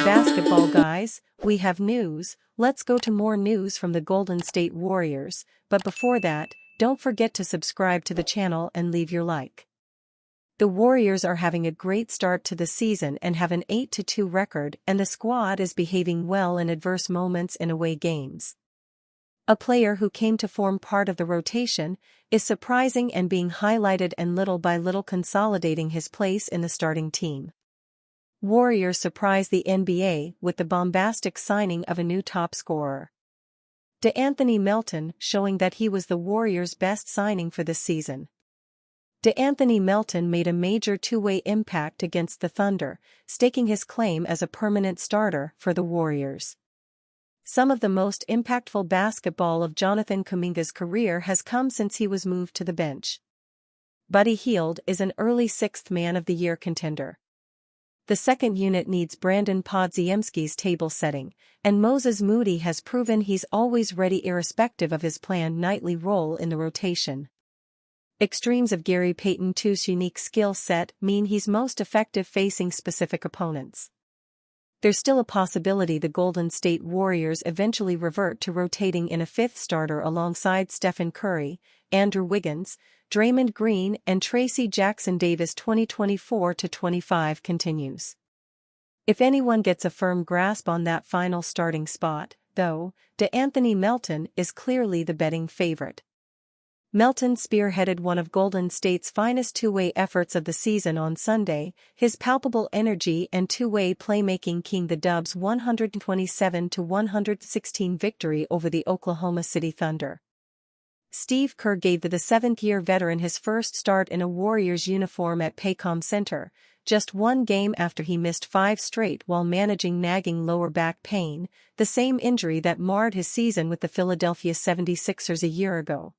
basketball guys, we have news. Let's go to more news from the Golden State Warriors, but before that, don't forget to subscribe to the channel and leave your like. The Warriors are having a great start to the season and have an 8-2 record, and the squad is behaving well in adverse moments in away games. A player who came to form part of the rotation is surprising and being highlighted and little by little consolidating his place in the starting team. Warriors surprise the NBA with the bombastic signing of a new top scorer. De'Anthony Melton, showing that he was the Warriors' best signing for this season. De'Anthony Melton made a major two-way impact against the Thunder, staking his claim as a permanent starter for the Warriors. Some of the most impactful basketball of Jonathan Kuminga's career has come since he was moved to the bench. Buddy Hield is an early sixth man of the year contender. The second unit needs Brandon Podziemski's table setting, and Moses Moody has proven he's always ready irrespective of his planned nightly role in the rotation. Extremes of Gary Payton II's unique skill set mean he's most effective facing specific opponents. There's still a possibility the Golden State Warriors eventually revert to rotating in a fifth starter alongside Stephen Curry, Andrew Wiggins, Draymond Green and Tracy Jackson-Davis. 2024-25 continues. If anyone gets a firm grasp on that final starting spot, though, De'Anthony Melton is clearly the betting favorite. Melton spearheaded one of Golden State's finest two-way efforts of the season on Sunday, his palpable energy and two-way playmaking keying the Dubs' 127-116 victory over the Oklahoma City Thunder. Steve Kerr gave the seventh-year veteran his first start in a Warriors uniform at Paycom Center, just one game after he missed 5 straight while managing nagging lower back pain, the same injury that marred his season with the Philadelphia 76ers a year ago.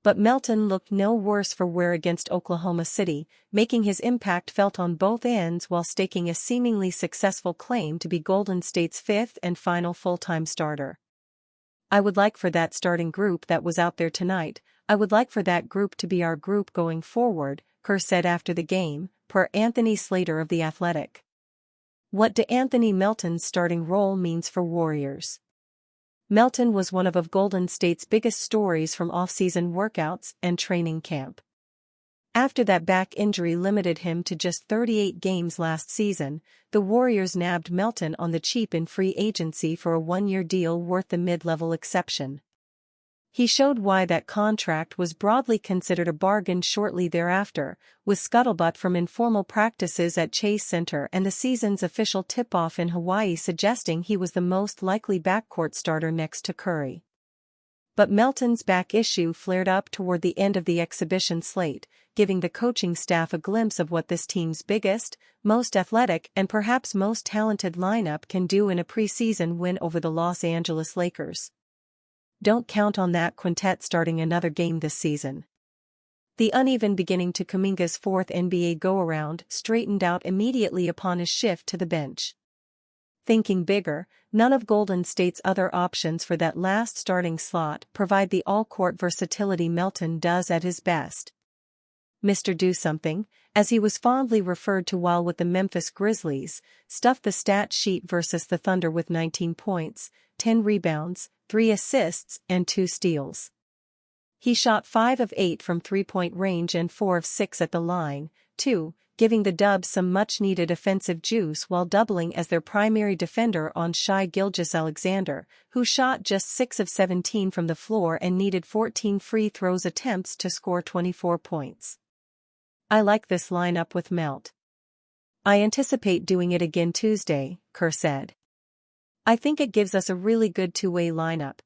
But Melton looked no worse for wear against Oklahoma City, making his impact felt on both ends while staking a seemingly successful claim to be Golden State's fifth and final full-time starter. "I would like for that starting group that was out there tonight, I would like for that group to be our group going forward," Kerr said after the game, per Anthony Slater of The Athletic. What De'Anthony Melton's starting role means for Warriors. Melton was one of Golden State's biggest stories from off-season workouts and training camp. After that back injury limited him to just 38 games last season, the Warriors nabbed Melton on the cheap in free agency for a one-year deal worth the mid-level exception. He showed why that contract was broadly considered a bargain shortly thereafter, with scuttlebutt from informal practices at Chase Center and the season's official tip-off in Hawaii suggesting he was the most likely backcourt starter next to Curry. But Melton's back issue flared up toward the end of the exhibition slate, giving the coaching staff a glimpse of what this team's biggest, most athletic and perhaps most talented lineup can do in a preseason win over the Los Angeles Lakers. Don't count on that quintet starting another game this season. The uneven beginning to Kuminga's fourth NBA go-around straightened out immediately upon his shift to the bench. Thinking bigger, none of Golden State's other options for that last starting slot provide the all-court versatility Melton does at his best. Mr. Do-Something, as he was fondly referred to while with the Memphis Grizzlies, stuffed the stat sheet versus the Thunder with 19 points, 10 rebounds, 3 assists and 2 steals. He shot 5 of 8 from three-point range and 4 of 6 at the line, too, giving the Dubs some much-needed offensive juice while doubling as their primary defender on Shai Gilgeous-Alexander, who shot just 6 of 17 from the floor and needed 14 free throws attempts to score 24 points. "I like this lineup with Melt. I anticipate doing it again Tuesday," Kerr said. "I think it gives us a really good two-way lineup.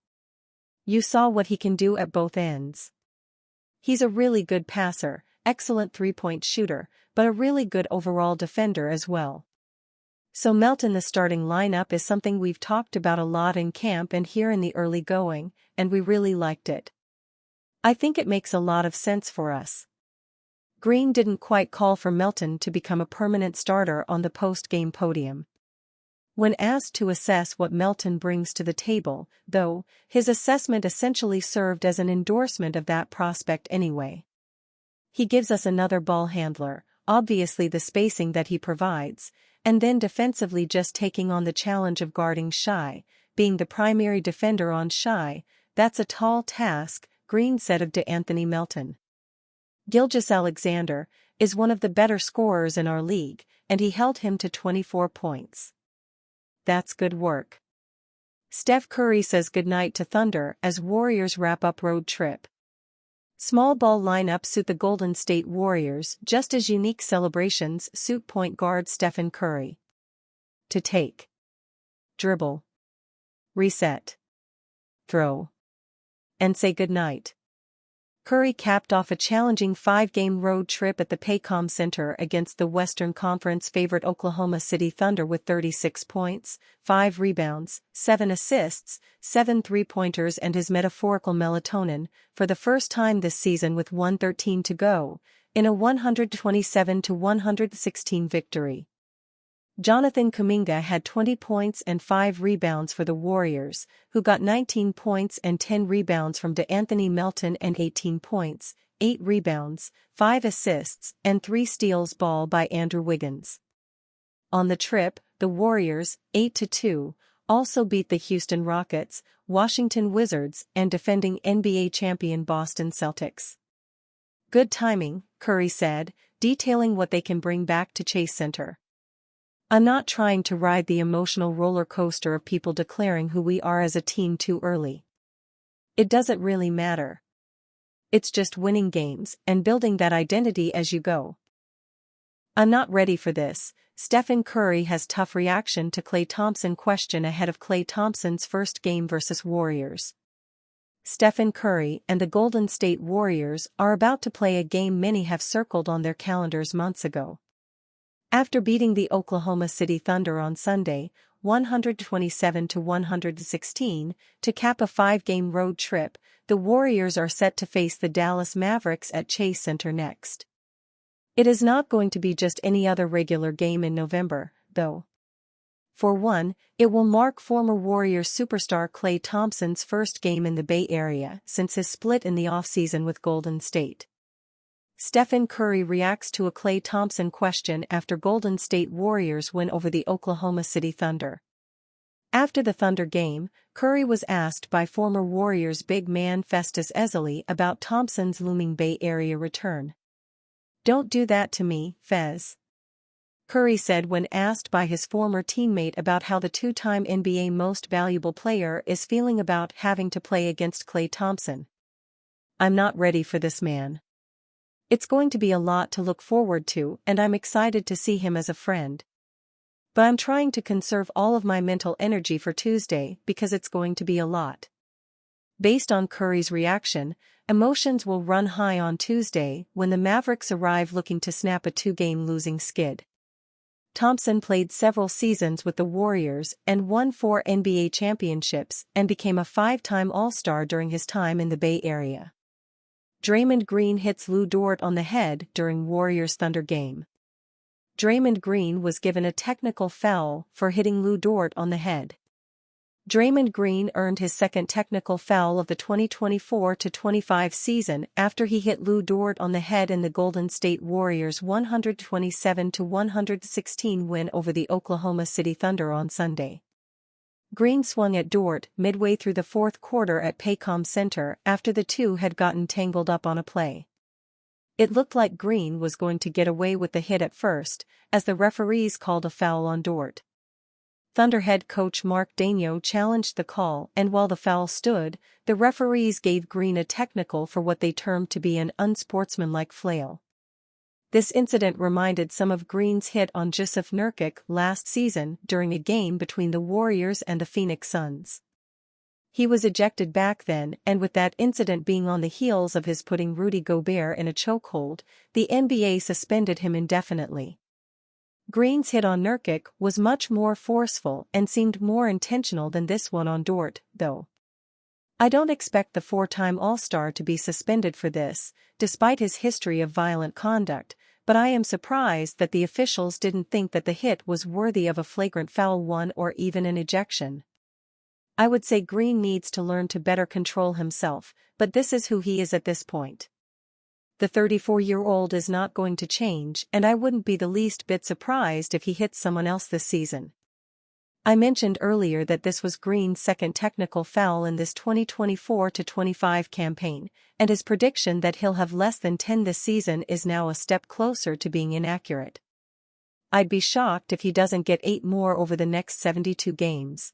You saw what he can do at both ends. He's a really good passer, excellent three-point shooter, but a really good overall defender as well. So Melt in the starting lineup is something we've talked about a lot in camp and here in the early going, and we really liked it. I think it makes a lot of sense for us." Green didn't quite call for Melton to become a permanent starter on the post-game podium. When asked to assess what Melton brings to the table, though, his assessment essentially served as an endorsement of that prospect anyway. "He gives us another ball handler, obviously the spacing that he provides, and then defensively just taking on the challenge of guarding Shai, being the primary defender on Shai. That's a tall task, Green said of DeAnthony Melton. Gilgeous-Alexander is one of the better scorers in our league, and he held him to 24 points. That's good work. Steph Curry says goodnight to Thunder as Warriors wrap up road trip. Small ball lineup suit the Golden State Warriors just as unique celebrations suit point guard Stephen Curry. To take, dribble, reset, throw, and say goodnight. Curry capped off a challenging 5-game road trip at the Paycom Center against the Western Conference favorite Oklahoma City Thunder with 36 points, 5 rebounds, 7 assists, 7 three-pointers and his metaphorical melatonin, for the first time this season with 1:13 to go, in a 127-116 victory. Jonathan Kuminga had 20 points and 5 rebounds for the Warriors, who got 19 points and 10 rebounds from DeAnthony Melton and 18 points, 8 rebounds, 5 assists, and 3 steals ball by Andrew Wiggins. On the trip, the Warriors, 8-2, also beat the Houston Rockets, Washington Wizards, and defending NBA champion Boston Celtics. Good timing, Curry said, detailing what they can bring back to Chase Center. I'm not trying to ride the emotional roller coaster of people declaring who we are as a team too early. It doesn't really matter. It's just winning games and building that identity as you go. I'm not ready for this. Stephen Curry has tough reaction to Klay Thompson question ahead of Klay Thompson's first game versus Warriors. Stephen Curry and the Golden State Warriors are about to play a game many have circled on their calendars months ago. After beating the Oklahoma City Thunder on Sunday, 127-116, to cap a 5-game road trip, the Warriors are set to face the Dallas Mavericks at Chase Center next. It is not going to be just any other regular game in November, though. For one, it will mark former Warriors superstar Klay Thompson's first game in the Bay Area since his split in the offseason with Golden State. Stephen Curry reacts to a Klay Thompson question after Golden State Warriors win over the Oklahoma City Thunder. After the Thunder game, Curry was asked by former Warriors big man Festus Ezeli about Thompson's looming Bay Area return. "Don't do that to me, Fez," Curry said when asked by his former teammate about how the two-time NBA Most Valuable Player is feeling about having to play against Klay Thompson. "I'm not ready for this man. It's going to be a lot to look forward to and I'm excited to see him as a friend. But I'm trying to conserve all of my mental energy for Tuesday because it's going to be a lot." Based on Curry's reaction, emotions will run high on Tuesday when the Mavericks arrive looking to snap a 2-game losing skid. Thompson played several seasons with the Warriors and won 4 NBA championships and became a 5-time All-Star during his time in the Bay Area. Draymond Green hits Lou Dort on the head during Warriors Thunder game. Draymond Green was given a technical foul for hitting Lou Dort on the head. Draymond Green earned his second technical foul of the 2024-25 season after he hit Lou Dort on the head in the Golden State Warriors' 127-116 win over the Oklahoma City Thunder on Sunday. Green swung at Dort midway through the fourth quarter at Paycom Center after the two had gotten tangled up on a play. It looked like Green was going to get away with the hit at first, as the referees called a foul on Dort. Thunder head coach Mark Daigneault challenged the call and while the foul stood, the referees gave Green a technical for what they termed to be an unsportsmanlike flail. This incident reminded some of Green's hit on Jusuf Nurkic last season during a game between the Warriors and the Phoenix Suns. He was ejected back then, and with that incident being on the heels of his putting Rudy Gobert in a chokehold, the NBA suspended him indefinitely. Green's hit on Nurkic was much more forceful and seemed more intentional than this one on Dort, though. I don't expect the 4-time All-Star to be suspended for this, despite his history of violent conduct, but I am surprised that the officials didn't think that the hit was worthy of a flagrant foul one or even an ejection. I would say Green needs to learn to better control himself, but this is who he is at this point. The 34-year-old is not going to change, and I wouldn't be the least bit surprised if he hits someone else this season. I mentioned earlier that this was Green's second technical foul in this 2024-25 campaign, and his prediction that he'll have less than 10 this season is now a step closer to being inaccurate. I'd be shocked if he doesn't get 8 more over the next 72 games.